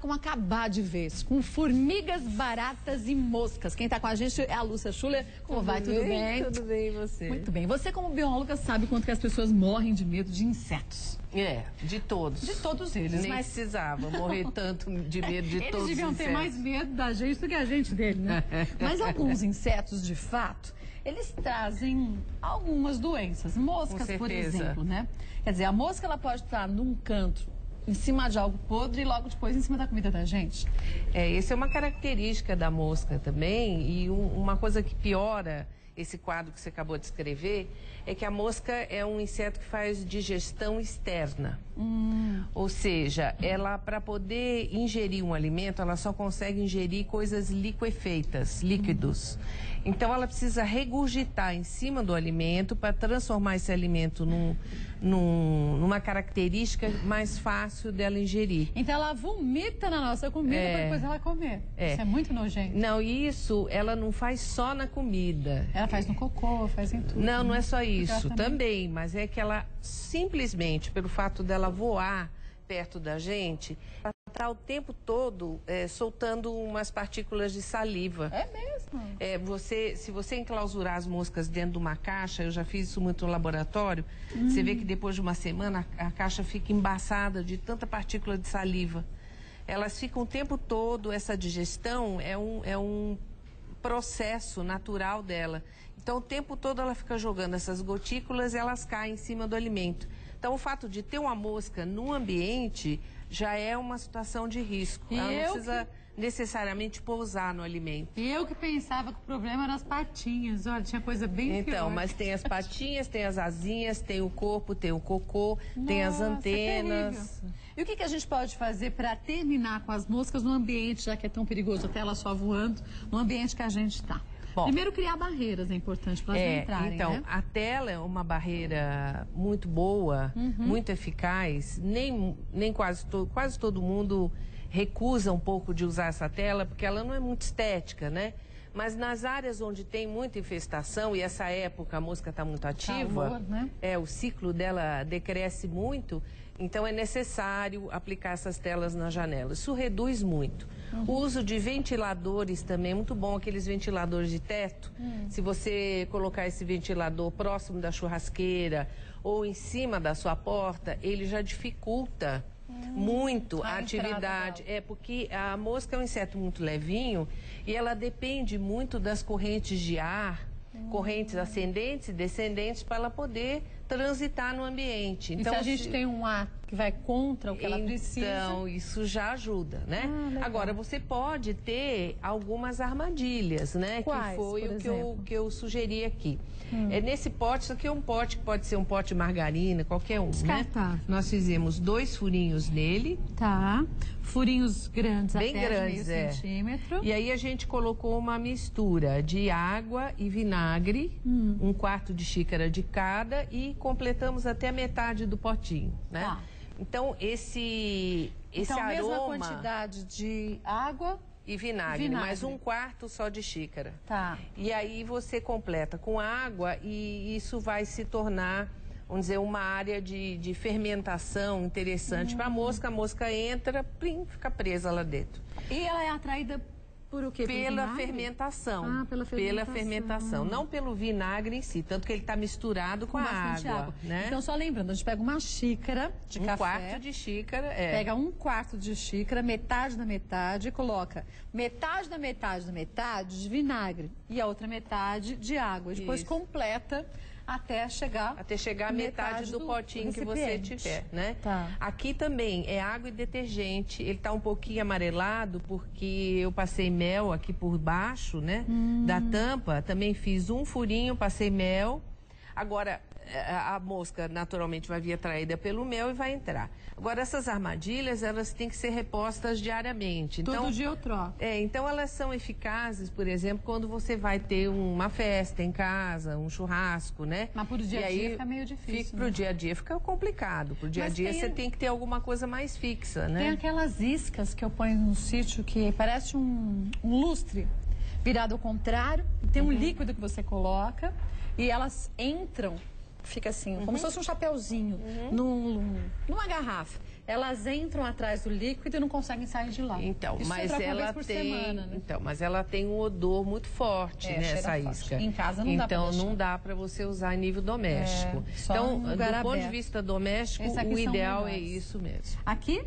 como acabar de vez com formigas, baratas e moscas. Quem está com a gente é a Lúcia Schuller. Como vai? Tudo bem? Tudo bem, e você? Muito bem. Você, como bióloga, sabe quanto que as pessoas morrem de medo de insetos. De todos. De todos eles. Nem precisava morrer tanto de medo de todos os insetos. Eles deviam ter mais medo da gente do que a gente dele, né? Mas alguns insetos, de fato, eles trazem algumas doenças. Moscas, por exemplo, né? Quer dizer, a mosca ela pode estar num canto, em cima de algo podre e logo depois em cima da comida da gente. Essa é uma característica da mosca também, e uma coisa que piora esse quadro que você acabou de descrever é que a mosca é um inseto que faz digestão externa. Ou seja, ela, para poder ingerir um alimento, ela só consegue ingerir coisas liquefeitas, líquidos. Então, ela precisa regurgitar em cima do alimento para transformar esse alimento numa característica mais fácil dela ingerir. Então, ela vomita na nossa comida para depois ela comer. Isso é muito nojento. Não, isso ela não faz só na comida. Ela faz no cocô, faz em tudo. Não, não é só isso. Também, mas é que ela simplesmente, pelo fato dela voar perto da gente, ela está o tempo todo soltando umas partículas de saliva. É mesmo? Se você enclausurar as moscas dentro de uma caixa, eu já fiz isso muito no laboratório, você vê que depois de uma semana a caixa fica embaçada de tanta partícula de saliva. Elas ficam o tempo todo, essa digestão é um processo natural dela. Então, o tempo todo ela fica jogando essas gotículas e elas caem em cima do alimento. Então, o fato de ter uma mosca no ambiente já é uma situação de risco. Ela não precisa necessariamente pousar no alimento. E eu que pensava que o problema eram as patinhas. Olha, tinha coisa bem pior. Então, mas tem as patinhas, tem as asinhas, tem o corpo, tem o cocô, tem as antenas. E o que a gente pode fazer para terminar com as moscas no ambiente, já que é tão perigoso, até elas só voando, no ambiente que a gente está? Primeiro, criar barreiras é importante para elas não entrarem, então, né? a tela é uma barreira muito boa, muito eficaz. Quase todo mundo recusa um pouco de usar essa tela, porque ela não é muito estética, né? Mas nas áreas onde tem muita infestação, e essa época a mosca está muito ativa, calor, né? O ciclo dela decresce muito, então é necessário aplicar essas telas nas janelas. Isso reduz muito. O uso de ventiladores também é muito bom, aqueles ventiladores de teto. Se você colocar esse ventilador próximo da churrasqueira ou em cima da sua porta, ele já dificulta muito a atividade. Porque a mosca é um inseto muito levinho e ela depende muito das correntes de ar, correntes ascendentes e descendentes, para ela poder transitar no ambiente. Então, e se a gente tem um ar que vai contra o que ela precisa? Então, isso já ajuda, né? Agora, você pode ter algumas armadilhas, né? Quais, que foi o que eu sugeri aqui. Nesse pote, isso aqui é um pote que pode ser um pote de margarina, qualquer um, descartável, né? Nós fizemos 2 furinhos nele. Tá. Furinhos grandes, bem até grandes, meio centímetro. E aí a gente colocou uma mistura de água e vinagre, 1/4 de xícara de cada, e completamos até a metade do potinho, né? Então, esse aroma... mesma quantidade de água e vinagre, mais 1/4 só de xícara. Tá. E aí você completa com água e isso vai se tornar, vamos dizer, uma área de fermentação interessante para a mosca entra, plim, fica presa lá dentro. E ela é atraída por o quê? Pela fermentação. Pela fermentação. Não pelo vinagre em si, tanto que ele está misturado com a água. Né? Então, só lembrando, a gente pega uma xícara de café. 1/4 de xícara, Pega 1/4 de xícara, metade da metade, e coloca metade da metade de vinagre e a outra metade de água. E depois completa até chegar a metade do potinho que você tiver, né? Aqui também é água e detergente. Ele tá um pouquinho amarelado porque eu passei mel aqui por baixo, né? Da tampa. Também fiz um furinho, passei mel. Agora, a mosca naturalmente vai vir atraída pelo mel e vai entrar. Agora, essas armadilhas, elas têm que ser repostas diariamente. Então, todo dia eu troco. Então elas são eficazes, por exemplo, quando você vai ter uma festa em casa, um churrasco, né? Mas pro dia a dia fica meio difícil. Pro dia a dia fica complicado. Pro dia a dia você tem que ter alguma coisa mais fixa, né? Tem aquelas iscas que eu ponho no sítio que parece um lustre virado ao contrário. Tem um líquido que você coloca e elas entram, fica assim, como se fosse um chapeuzinho numa garrafa. elas entram atrás do líquido e não conseguem sair de lá. Então, isso mas ela tem, semana, né? Então, mas ela tem um odor muito forte, né, essa isca. Em casa não dá pra deixar. Então não dá para você usar em nível doméstico. Então, do ponto de vista doméstico, o ideal é isso mesmo. Aqui?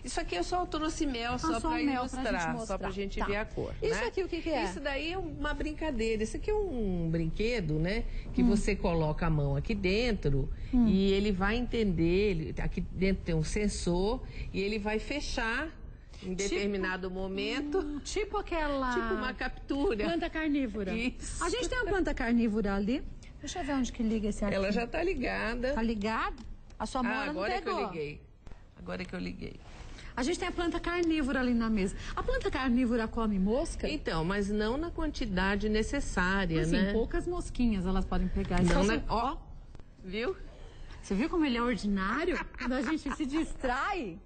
Isso aqui eu só trouxe mel só para ilustrar, só para a gente ver a cor. Isso né? aqui o que é? Isso daí é uma brincadeira. Isso aqui é um brinquedo, né? Que você coloca a mão aqui dentro e ele vai entender. Aqui dentro tem um sensor e ele vai fechar em determinado momento. Tipo aquela... Tipo uma captura. Planta carnívora. Isso. A gente tem uma planta carnívora ali. Deixa eu ver onde que liga esse aqui. Ela já tá ligada. Tá ligado? A sua mão não agora pegou. É que eu liguei. Agora é que eu liguei. A gente tem a planta carnívora ali na mesa. A planta carnívora come mosca? Então, mas não na quantidade necessária, assim, né? Poucas mosquinhas elas podem pegar. Ó, viu? Você viu como ele é ordinário? Quando a gente se distrai,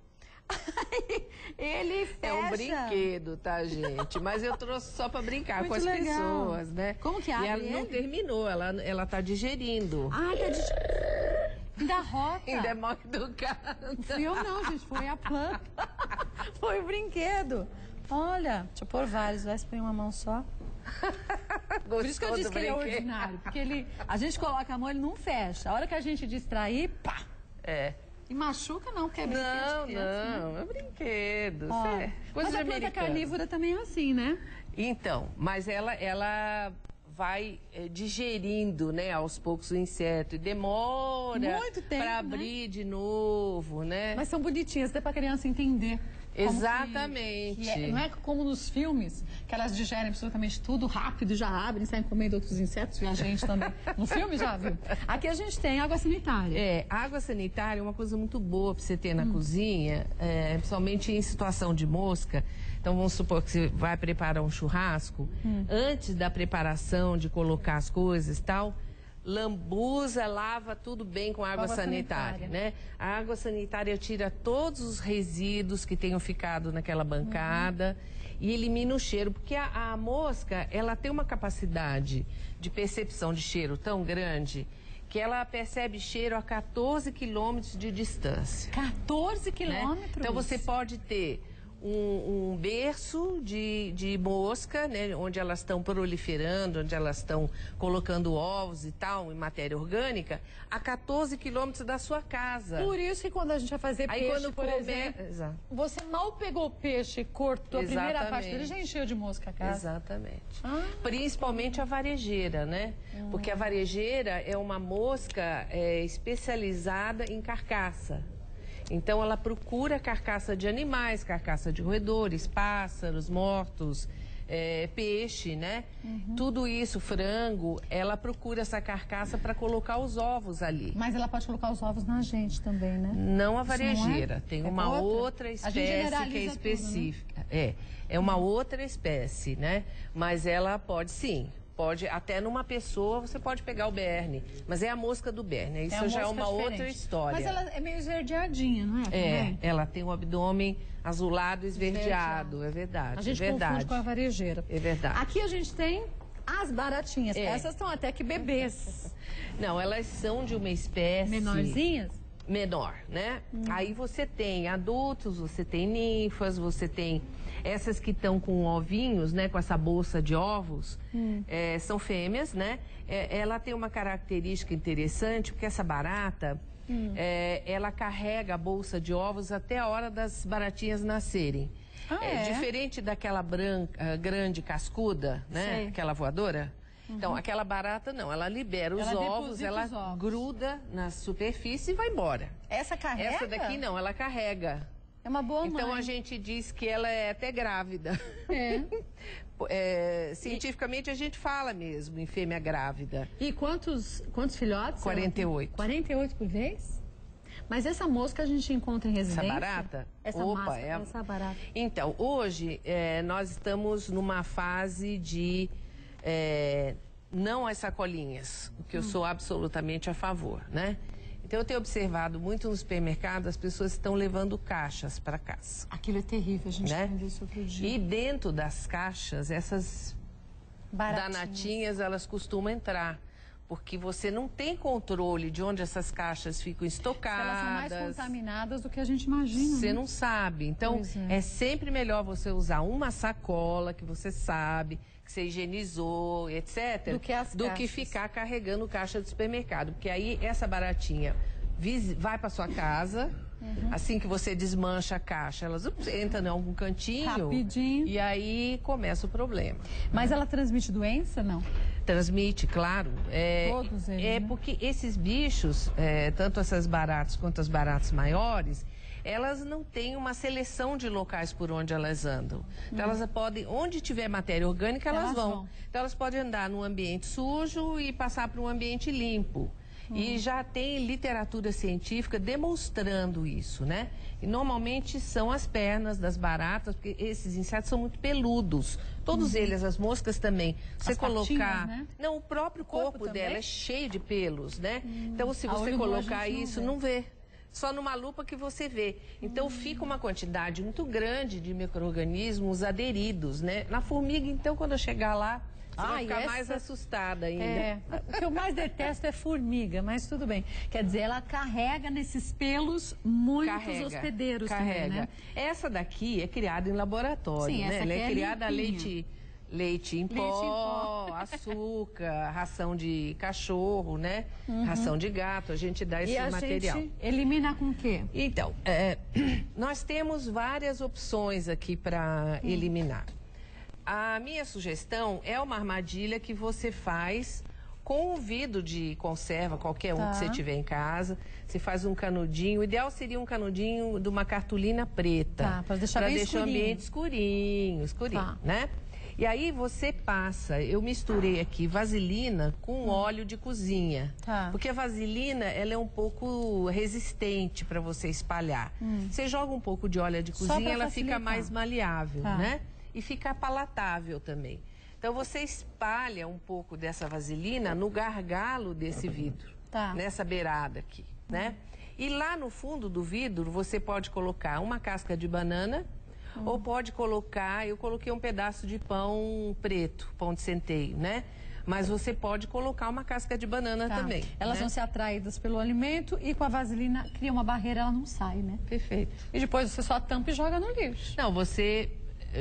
ele fecha. É um brinquedo, tá, gente? Mas eu trouxe só pra brincar muito com as legal. Pessoas, né? Como que abre E ela não terminou, ela tá digerindo. Ah, tá digerindo. Ainda rota. Ainda é mal educada. Não fui eu não, gente. Foi a planta. Foi o brinquedo. Olha, deixa eu pôr vários. Vai põe uma mão só. Por isso que eu disse que ele é ordinário. Porque a gente coloca a mão, ele não fecha. A hora que a gente distrair, pá. É. E machuca não, porque é brinquedo de criança, não, é brinquedo. Mas a planta carnívora também é assim, né? Então, mas ela vai digerindo, né, aos poucos o inseto e demora para abrir de novo, né? Mas são bonitinhas, até para a criança entender. Exatamente. Não é como nos filmes, que elas digerem absolutamente tudo rápido, já abrem, saem comendo outros insetos, e a gente também. No filme já viu? Aqui a gente tem água sanitária. Água sanitária é uma coisa muito boa para você ter na cozinha, principalmente em situação de mosca. Então, vamos supor que você vai preparar um churrasco. Antes da preparação, de colocar as coisas e tal, lambuza, lava tudo bem com água sanitária, né? A água sanitária tira todos os resíduos que tenham ficado naquela bancada e elimina o cheiro, porque a mosca, ela tem uma capacidade de percepção de cheiro tão grande que ela percebe cheiro a 14 quilômetros de distância. 14 quilômetros? Né? Então, você pode ter um berço de mosca, né, onde elas estão proliferando, onde elas estão colocando ovos e tal, em matéria orgânica, a 14 quilômetros da sua casa. Por isso que quando a gente vai fazer peixe, por exemplo, você mal pegou peixe, cortou a primeira parte dele, já encheu de mosca a casa. Exatamente. Principalmente a varejeira, né? Porque a varejeira é uma mosca especializada em carcaça. Então, ela procura carcaça de animais, carcaça de roedores, pássaros mortos, peixe, né? Tudo isso, frango, ela procura essa carcaça para colocar os ovos ali. Mas ela pode colocar os ovos na gente também, né? Não a varejeira, tem uma outra espécie que é específica. Tudo, né? É uma outra espécie, né? Mas ela pode sim. Pode, até numa pessoa, você pode pegar o berne. Mas é a mosca do berne. Isso já é uma outra história. Mas ela é meio esverdeadinha, não é? Ela tem um abdômen azulado e esverdeado. É verdade. A gente confunde com a varejeira. É verdade. Aqui a gente tem as baratinhas. Essas são até que bebês. Não, elas são de uma espécie... Menorzinhas? Menor, né? Aí você tem adultos, você tem ninfas, você tem... Essas que estão com ovinhos, né, com essa bolsa de ovos, são fêmeas, né? Ela tem uma característica interessante, porque essa barata, ela carrega a bolsa de ovos até a hora das baratinhas nascerem. Diferente daquela grande cascuda, né? Sei. Aquela voadora. Então, aquela barata não, ela libera os ovos, ela gruda na superfície e vai embora. Essa carrega? Essa daqui não, ela carrega. É uma boa mãe. Então, a gente diz que ela é até grávida. Cientificamente, a gente fala mesmo em fêmea grávida. E quantos filhotes? 48. 48 por vez? Mas essa mosca a gente encontra em residência? Essa barata? Essa barata. Então, hoje, nós estamos numa fase de... não as sacolinhas, o que eu sou absolutamente a favor, né? Então, eu tenho observado muito no supermercado, as pessoas estão levando caixas para casa. Aquilo é terrível, a gente viu isso outro dia. E dentro das caixas, essas baratinhas, elas costumam entrar. porque você não tem controle de onde essas caixas ficam estocadas. Elas são mais contaminadas do que a gente imagina. Você não sabe. Então, é sempre melhor você usar uma sacola que você sabe, que você higienizou, etc., do que ficar carregando caixa de supermercado. Porque aí essa baratinha vai para sua casa, assim que você desmancha a caixa, elas entram em algum cantinho. Rapidinho. E aí começa o problema. Mas ela transmite doença, não? Transmite, claro. Todos eles, né? Porque esses bichos, tanto essas baratas quanto as baratas maiores, elas não têm uma seleção de locais por onde elas andam. Então, elas podem, onde tiver matéria orgânica, elas vão. Então, elas podem andar num ambiente sujo e passar para um ambiente limpo. E já tem literatura científica demonstrando isso, né? E normalmente são as pernas das baratas, porque esses insetos são muito peludos. Todos eles, as moscas também. Você colocar... né? Não, o próprio corpo dela é cheio de pelos, né? Então, se você colocar isso, não vê. Só numa lupa que você vê. Então, fica uma quantidade muito grande de micro-organismos aderidos, né? Na formiga, então, quando eu chegar lá, você vai ficar mais assustada ainda. O que eu mais detesto é formiga, mas tudo bem. Quer dizer, ela carrega nesses pelos muitos hospedeiros também, né? Essa daqui é criada em laboratório, Sim, né? essa Ela aqui é criada a limpinha. leite em pó, açúcar, ração de cachorro, né? Ração de gato, a gente dá esse material. E a gente elimina com o quê? Então, nós temos várias opções aqui para eliminar. A minha sugestão é uma armadilha que você faz com um vidro de conserva, qualquer um que você tiver em casa. Você faz um canudinho. O ideal seria um canudinho de uma cartolina preta. Para deixar bem escurinho. O ambiente escurinho, né? E aí você passa, eu misturei aqui vaselina com óleo de cozinha. Porque a vaselina, ela é um pouco resistente para você espalhar. Você joga um pouco de óleo de cozinha, ela fica mais maleável, né? E fica palatável também. Então, você espalha um pouco dessa vaselina no gargalo desse vidro, nessa beirada aqui, né? E lá no fundo do vidro, você pode colocar uma casca de banana, ou pode colocar, eu coloquei um pedaço de pão preto, pão de centeio, né? Mas você pode colocar uma casca de banana também. Elas vão ser atraídas pelo alimento e com a vaselina cria uma barreira, ela não sai, né? Perfeito. E depois você só tampa e joga no lixo. Não, você...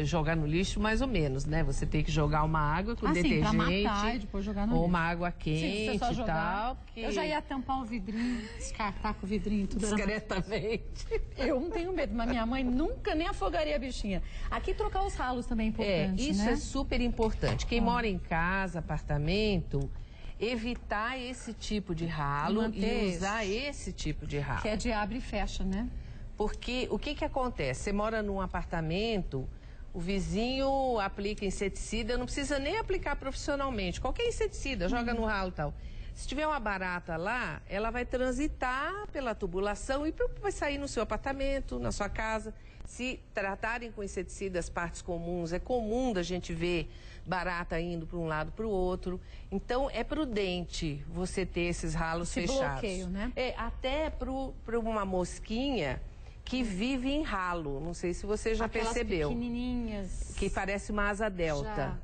jogar no lixo mais ou menos, né? Você tem que jogar uma água com detergente, pra matar e depois jogar no lixo. Ou uma água quente e tal. Porque... Eu já ia tampar o vidrinho, descartar com o vidrinho tudo. Discretamente. Eu não tenho medo, mas minha mãe nunca nem afogaria a bichinha. Aqui trocar os ralos também é importante, isso né? é super importante. Quem mora em casa, apartamento, evitar esse tipo de ralo e usar esse tipo de ralo. Que é de abre e fecha, né? Porque o que acontece? Você mora num apartamento... O vizinho aplica inseticida, não precisa nem aplicar profissionalmente. Qualquer inseticida, joga no ralo e tal. Se tiver uma barata lá, ela vai transitar pela tubulação e vai sair no seu apartamento, na sua casa. Se tratarem com inseticida as partes comuns, é comum da gente ver barata indo para um lado para o outro. Então, é prudente você ter esses ralos fechados. Bloqueio, né? Até para uma mosquinha... que vive em ralo. Não sei se você já percebeu. Pequenininhas. Que parece uma asa delta.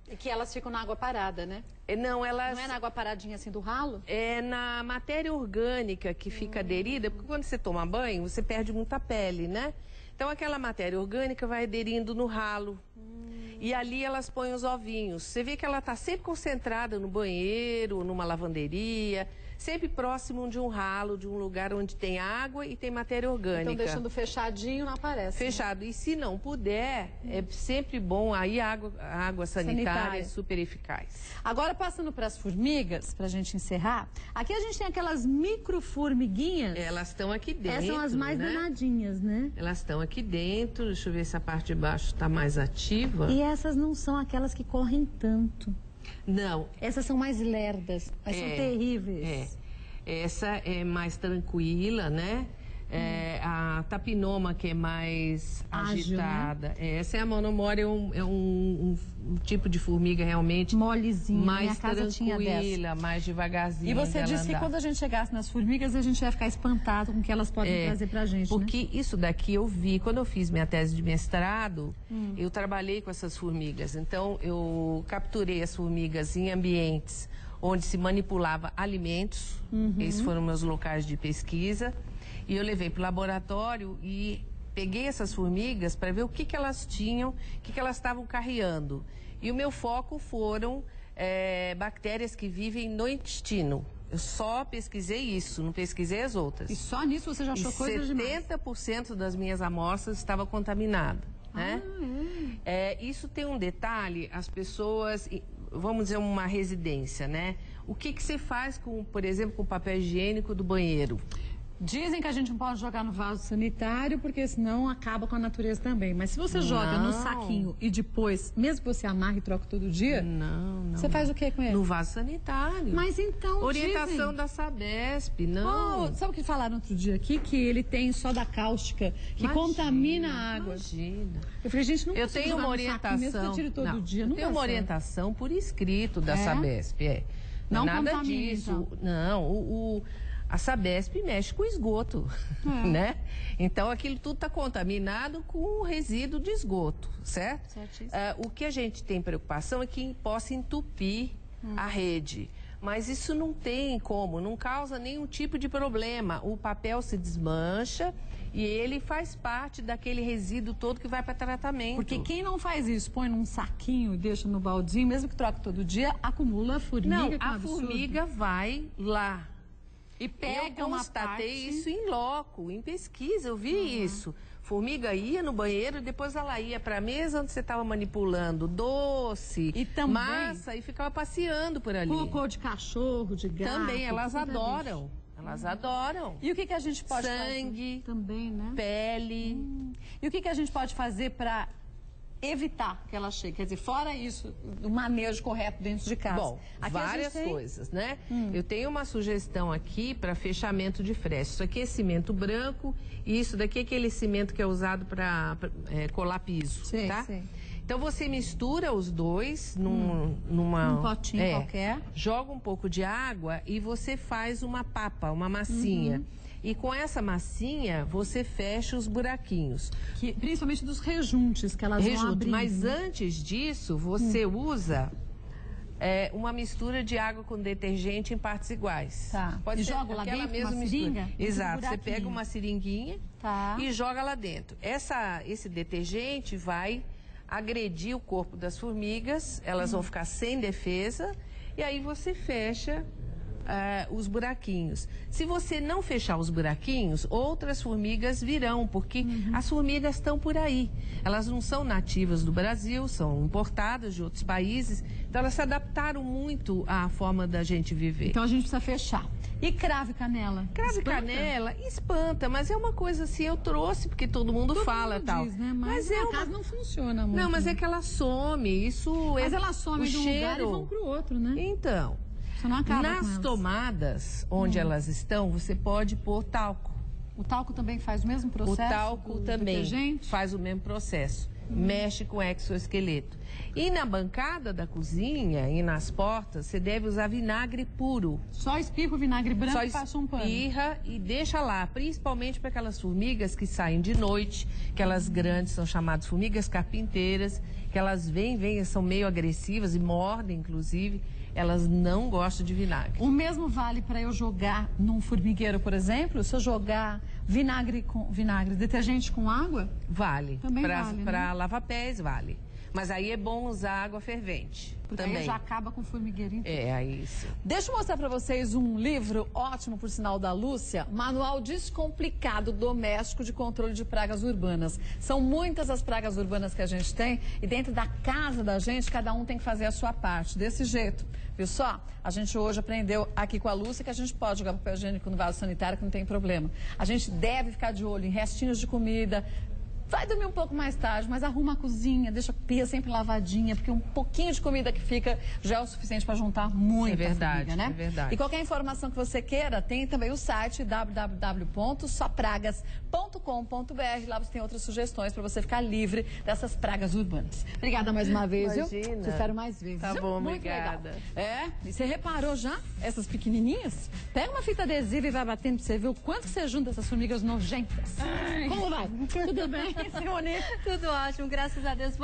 E que elas ficam na água parada, né? Não, elas... Não é na água paradinha assim do ralo? É na matéria orgânica que fica aderida, porque quando você toma banho, você perde muita pele, né? Então, aquela matéria orgânica vai aderindo no ralo. E ali elas põem os ovinhos. Você vê que ela está sempre concentrada no banheiro, numa lavanderia... sempre próximo de um ralo, de um lugar onde tem água e tem matéria orgânica. Então, deixando fechadinho, não aparece. Fechado. Né? E se não puder, é sempre bom. Aí a água sanitária é super eficaz. Agora, passando para as formigas, para a gente encerrar. Aqui a gente tem aquelas microformiguinhas. Elas estão aqui dentro, Essas são as mais danadinhas, né? Elas estão aqui dentro. Deixa eu ver se a parte de baixo está mais ativa. E essas não são aquelas que correm tanto. Não. Essas são mais lerdas, mas são terríveis. Essa é mais tranquila, né? A tapinoma, que é mais ágil, agitada. Né? Essa é a monomora, é um tipo de formiga realmente molezinha, mais tranquila, mais devagarzinho. E você disse que quando a gente chegasse nas formigas, a gente ia ficar espantado com o que elas podem trazer pra gente. Porque né? isso daqui eu vi, quando eu fiz minha tese de mestrado, eu trabalhei com essas formigas. Então, eu capturei as formigas em ambientes onde se manipulava alimentos. Esses foram meus locais de pesquisa. E eu levei para o laboratório e peguei essas formigas para ver o que elas tinham, o que elas estavam carreando. E o meu foco foram bactérias que vivem no intestino. Eu só pesquisei isso, não pesquisei as outras. E só nisso você já achou coisas demais? 70% das minhas amostras estava contaminada, né? Isso tem um detalhe, as pessoas, vamos dizer, uma residência, né? O que você faz, com, por exemplo, com o papel higiênico do banheiro? Dizem que a gente não pode jogar no vaso sanitário, porque senão acaba com a natureza também. Mas se você joga no saquinho e depois, mesmo que você amarre e troque todo dia, você faz o que com ele? No vaso sanitário. Mas então, orientação da Sabesp, não. Sabe o que falaram outro dia aqui? Que ele tem soda cáustica, que contamina a água. Imagina. Eu falei, gente, não eu tenho uma orientação. Mesmo que eu tire todo dia, não tenho uma orientação por escrito da Sabesp, Não nada contamina, disso. então. Não, a Sabesp mexe com esgoto, né? Então, aquilo tudo está contaminado com resíduo de esgoto, certo? O que a gente tem preocupação é que possa entupir a rede. Mas isso não tem como, não causa nenhum tipo de problema. O papel se desmancha e ele faz parte daquele resíduo todo que vai para tratamento. Porque quem não faz isso, põe num saquinho e deixa no baldinho, mesmo que troque todo dia, acumula formiga. Não, a formiga vai lá. E pega uma parte... Eu constatei isso em loco, em pesquisa, eu vi isso. Formiga ia no banheiro, depois ela ia para a mesa onde você estava manipulando doce, e também, massa, e ficava passeando por ali. Cocô de cachorro, de gato. Também, elas adoram. Elas adoram. E o que a gente pode fazer? Sangue, também, né? pele. E o que a gente pode fazer para evitar que ela chegue? Quer dizer, fora isso, o manejo correto dentro de casa. Bom, aqui várias coisas, né? Eu tenho uma sugestão aqui para fechamento de fresta. Isso aqui é cimento branco e isso daqui é aquele cimento que é usado para colar piso, tá? Então, você mistura os dois num potinho qualquer. Joga um pouco de água e você faz uma papa, uma massinha. E com essa massinha, você fecha os buraquinhos. Principalmente dos rejuntes que elas vão abrir. Mas antes disso, você usa uma mistura de água com detergente em partes iguais. Tá. Pode ser joga lá dentro mesma uma seringa? Exato. Você pega uma seringuinha e joga lá dentro. Esse detergente vai agredir o corpo das formigas, elas vão ficar sem defesa, e aí você fecha os buraquinhos. Se você não fechar os buraquinhos, outras formigas virão, porque as formigas estão por aí. Elas não são nativas do Brasil, são importadas de outros países, então elas se adaptaram muito à forma da gente viver. Então a gente precisa fechar. E cravo e canela? Cravo e canela espanta, mas é uma coisa assim, eu trouxe porque todo mundo fala tal. Diz, né? Mas no caso não funciona muito. Não, mas é que ela some, mas ela some de um lugar e vão pro outro, né? Então, você não acaba nas tomadas onde elas estão, você pode pôr talco. O talco também faz o mesmo processo? O talco também faz o mesmo processo. Mexe com o exoesqueleto. E na bancada da cozinha e nas portas, você deve usar vinagre puro. Só espirra o vinagre branco e passa um pano. Só espirra e deixa lá, principalmente para aquelas formigas que saem de noite, aquelas grandes, são chamadas formigas carpinteiras, que elas vêm, são meio agressivas e mordem, inclusive. Elas não gostam de vinagre. O mesmo vale para eu jogar num formigueiro, por exemplo? Se eu jogar vinagre, detergente com água? Vale. Também vale, para lavar pés, vale. Mas aí é bom usar água fervente. Porque também. Aí já acaba com o formigueiro inteiro. É isso. Deixa eu mostrar para vocês um livro ótimo, por sinal, da Lúcia. Manual Descomplicado Doméstico de Controle de Pragas Urbanas. São muitas as pragas urbanas que a gente tem e dentro da casa da gente, cada um tem que fazer a sua parte. Desse jeito. Viu só? A gente hoje aprendeu aqui com a Lúcia que a gente pode jogar papel higiênico no vaso sanitário, que não tem problema. A gente deve ficar de olho em restinhos de comida. Vai dormir um pouco mais tarde, mas arruma a cozinha, deixa a pia sempre lavadinha, porque um pouquinho de comida que fica já é o suficiente para juntar muita formiga, né? É verdade. E qualquer informação que você queira, tem também o site www.sopragas.com.br. Lá você tem outras sugestões para você ficar livre dessas pragas urbanas. Obrigada mais uma vez, Imagina. viu? Te espero mais vezes. Tá bom, muito obrigada. Legal. E você reparou já essas pequenininhas? Pega uma fita adesiva e vai batendo para você ver o quanto que você junta essas formigas nojentas. Como vai? Tudo bem? Tudo ótimo, graças a Deus.